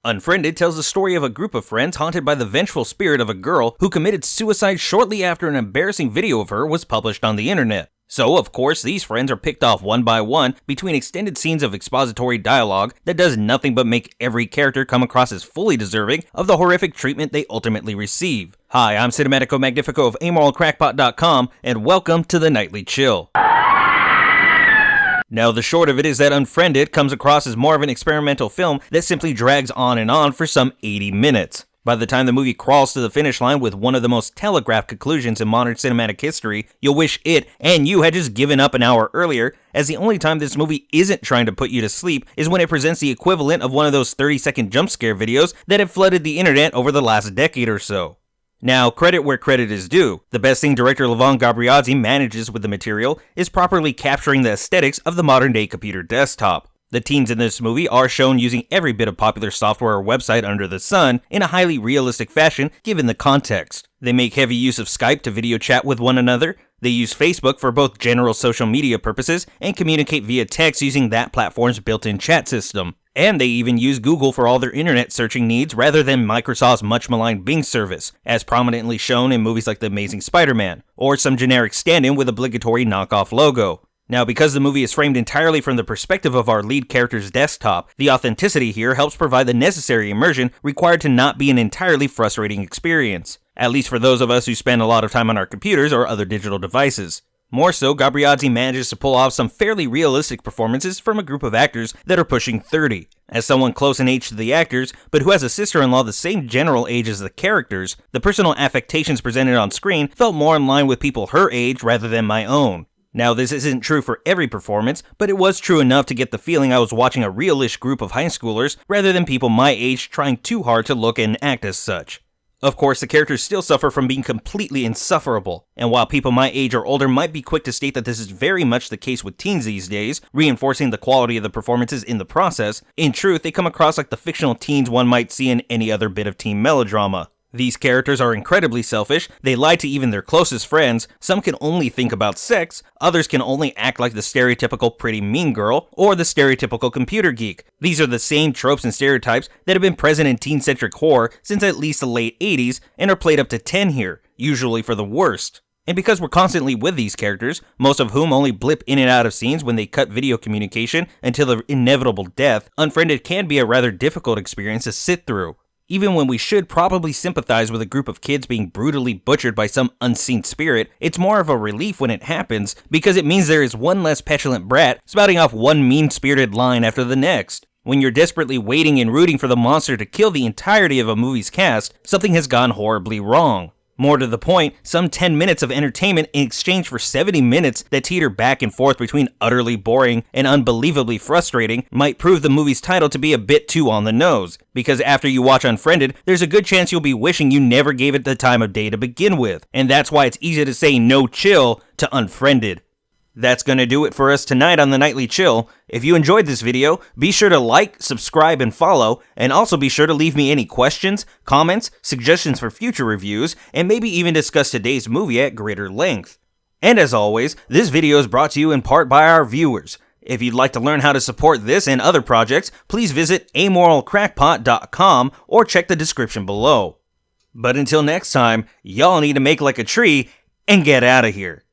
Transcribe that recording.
Unfriended tells the story of a group of friends haunted by the vengeful spirit of a girl who committed suicide shortly after an embarrassing video of her was published on the internet. So, of course, these friends are picked off one by one between extended scenes of expository dialogue that does nothing but make every character come across as fully deserving of the horrific treatment they ultimately receive. Hi, I'm Cinematico Magnifico of AmoralCrackpot.com, and welcome to the Nightly Chill. Now, the short of it is that Unfriended comes across as more of an experimental film that simply drags on and on for some 80 minutes. By the time the movie crawls to the finish line with one of the most telegraphed conclusions in modern cinematic history, you'll wish it and you had just given up an hour earlier, as the only time this movie isn't trying to put you to sleep is when it presents the equivalent of one of those 30-second jump scare videos that have flooded the internet over the last decade or so. Now, credit where credit is due. The best thing director Levon Gabriadze manages with the material is properly capturing the aesthetics of the modern-day computer desktop. The teens in this movie are shown using every bit of popular software or website under the sun in a highly realistic fashion given the context. They make heavy use of Skype to video chat with one another. They use Facebook for both general social media purposes and communicate via text using that platform's built-in chat system. And they even use Google for all their internet searching needs rather than Microsoft's much-maligned Bing service, as prominently shown in movies like The Amazing Spider-Man, or some generic stand-in with obligatory knockoff logo. Now, because the movie is framed entirely from the perspective of our lead character's desktop, the authenticity here helps provide the necessary immersion required to not be an entirely frustrating experience, at least for those of us who spend a lot of time on our computers or other digital devices. More so, Gabriadze manages to pull off some fairly realistic performances from a group of actors that are pushing 30. As someone close in age to the actors, but who has a sister-in-law the same general age as the characters, the personal affectations presented on screen felt more in line with people her age rather than my own. Now, this isn't true for every performance, but it was true enough to get the feeling I was watching a real-ish group of high schoolers rather than people my age trying too hard to look and act as such. Of course, the characters still suffer from being completely insufferable, and while people my age or older might be quick to state that this is very much the case with teens these days, reinforcing the quality of the performances in the process, in truth, they come across like the fictional teens one might see in any other bit of teen melodrama. These characters are incredibly selfish, they lie to even their closest friends, some can only think about sex, others can only act like the stereotypical pretty mean girl, or the stereotypical computer geek. These are the same tropes and stereotypes that have been present in teen-centric horror since at least the late 80s, and are played up to 10 here, usually for the worst. And because we're constantly with these characters, most of whom only blip in and out of scenes when they cut video communication until their inevitable death, Unfriended can be a rather difficult experience to sit through. Even when we should probably sympathize with a group of kids being brutally butchered by some unseen spirit, it's more of a relief when it happens, because it means there is one less petulant brat spouting off one mean-spirited line after the next. When you're desperately waiting and rooting for the monster to kill the entirety of a movie's cast, something has gone horribly wrong. More to the point, some 10 minutes of entertainment in exchange for 70 minutes that teeter back and forth between utterly boring and unbelievably frustrating might prove the movie's title to be a bit too on the nose, because after you watch Unfriended, there's a good chance you'll be wishing you never gave it the time of day to begin with, and that's why it's easy to say no chill to Unfriended. That's gonna do it for us tonight on the Nightly Chill. If you enjoyed this video, be sure to like, subscribe, and follow, and also be sure to leave me any questions, comments, suggestions for future reviews, and maybe even discuss today's movie at greater length. And as always, this video is brought to you in part by our viewers. If you'd like to learn how to support this and other projects, please visit amoralcrackpot.com or check the description below. But until next time, y'all need to make like a tree and get out of here.